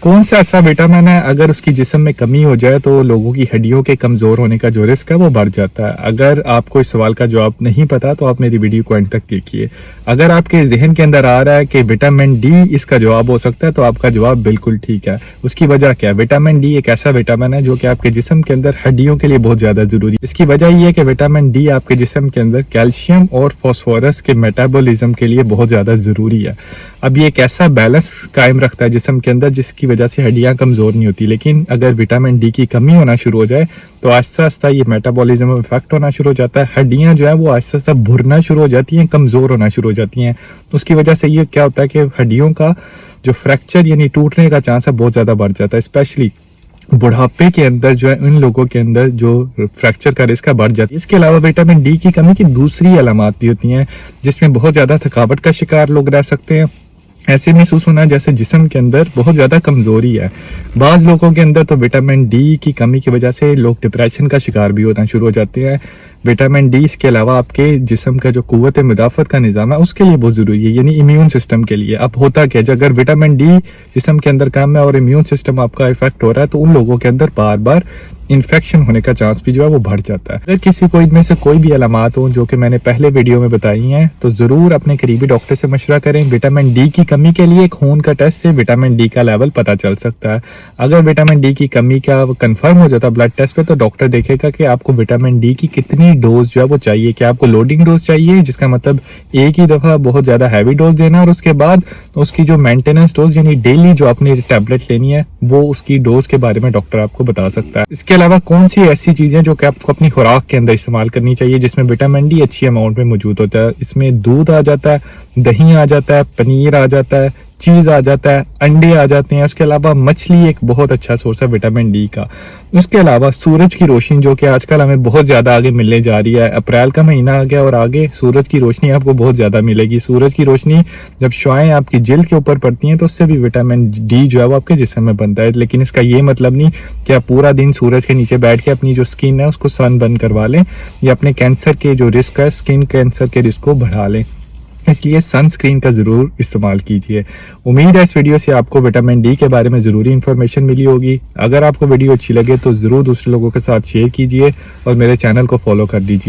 कौन सा ऐसा विटामिन है अगर उसकी जिस्म में कमी हो जाए तो लोगों की हड्डियों के कमज़ोर होने का जो रिस्क है वो बढ़ जाता है। अगर आपको इस सवाल का जवाब नहीं पता तो आप मेरी वीडियो को एंड तक देखिए। अगर आपके जहन के अंदर आ रहा है कि विटामिन डी इसका जवाब हो सकता है तो आपका जवाब बिल्कुल ठीक है। उसकी वजह क्या है? विटामिन डी एक ऐसा विटामिन है जो कि आपके जिस्म के अंदर हड्डियों के लिए बहुत ज़्यादा ज़रूरी है। इसकी वजह यह है कि विटामिन डी आपके जिस्म के अंदर कैल्शियम और फॉस्फोरस के मेटाबॉलिज्म के लिए बहुत ज़्यादा ज़रूरी है। अब ये एक ऐसा बैलेंस कायम रखता है जिस्म के अंदर जिसकी वजह से हड्डियां कमज़ोर नहीं होती। लेकिन अगर विटामिन डी की कमी होना शुरू हो जाए तो आहिस्ता आहिस्ता ये मेटाबॉलिज्म में इफेक्ट होना शुरू हो जाता है। हड्डियां जो है वो आहिस्ता आहिस्ता भुरना शुरू हो जाती हैं, कमज़ोर होना शुरू हो जाती हैं। उसकी वजह से ये क्या होता है कि हड्डियों का जो फ्रैक्चर यानी टूटने का चांस है बहुत ज़्यादा बढ़ जाता है। स्पेशली बुढ़ापे के अंदर जो है इन लोगों के अंदर जो फ्रैक्चर का रिस्क बढ़ जाती है। इसके अलावा विटामिन डी की कमी की दूसरी अलामत भी होती हैं जिसमें बहुत ज़्यादा थकावट का शिकार लोग रह सकते हैं। ऐसे महसूस होना जैसे जिस्म के अंदर बहुत ज़्यादा कमज़ोरी है। बाज़ लोगों के अंदर तो विटामिन डी की कमी की वजह से लोग डिप्रेशन का शिकार भी होना शुरू हो जाते हैं। विटामिन डी इसके अलावा आपके जिस्म का जो क़ुव्वत मुदाफ़त का निज़ाम है उसके लिए बहुत ज़रूरी है, यानी इम्यून सिस्टम के लिए। अब होता क्या है, अगर विटामिन डी जिस्म के अंदर कम है और इम्यून सिस्टम आपका इफेक्ट हो रहा है तो उन लोगों के अंदर बार बार इन्फेक्शन होने का चांस भी जो है वो बढ़ जाता है। अगर किसी को इनमें से कोई भी अलामात हो जो कि मैंने पहले वीडियो में बताई हैं तो ज़रूर अपने करीबी डॉक्टर से मशवरा करें। विटामिन डी की कमी के लिए खून का टेस्ट से विटामिन डी का लेवल पता चल सकता है। अगर विटामिन डी की कमी का कंफर्म हो जाता है ब्लड टेस्ट पे तो डॉक्टर देखेगा कि आपको विटामिन डी की कितनी डोज जो है वो चाहिए। क्या आपको लोडिंग डोज चाहिए, जिसका मतलब एक ही दफ़ा बहुत ज़्यादा हैवी डोज देना, और उसके बाद उसकी जो मेंटेनेंस डोज यानी डेली जो आपने टैबलेट लेनी है वो उसकी डोज के बारे में डॉक्टर आपको बता सकता है। इसके अलावा कौन सी ऐसी चीज़ें जो कि आपको अपनी खुराक के अंदर इस्तेमाल करनी चाहिए जिसमें विटामिन डी अच्छी अमाउंट में मौजूद होता है। इसमें दूध आ जाता है, दही आ जाता है, पनीर आ जाता है, चीज़ आ जाता है, अंडे आ जाते हैं। उसके अलावा मछली एक बहुत अच्छा सोर्स है विटामिन डी का। उसके अलावा सूरज की रोशनी जो कि आजकल हमें बहुत ज़्यादा आगे मिलने जा रही है। अप्रैल का महीना आ गया और आगे सूरज की रोशनी आपको बहुत ज़्यादा मिलेगी। सूरज की रोशनी जब शुआएं आपकी जिल्द के ऊपर पड़ती हैं तो उससे भी विटामिन डी जो है वो आपके जिस्म में बनता है। लेकिन इसका ये मतलब नहीं कि आप पूरा दिन सूरज के नीचे बैठ के अपनी जो स्किन है उसको सन बर्न करवा लें या अपने कैंसर के जो रिस्क है, स्किन कैंसर के रिस्क को बढ़ा लें। इसलिए सनस्क्रीन का ज़रूर इस्तेमाल कीजिए। उम्मीद है इस वीडियो से आपको विटामिन डी के बारे में ज़रूरी इन्फॉर्मेशन मिली होगी। अगर आपको वीडियो अच्छी लगे तो ज़रूर दूसरे लोगों के साथ शेयर कीजिए और मेरे चैनल को फॉलो कर दीजिए।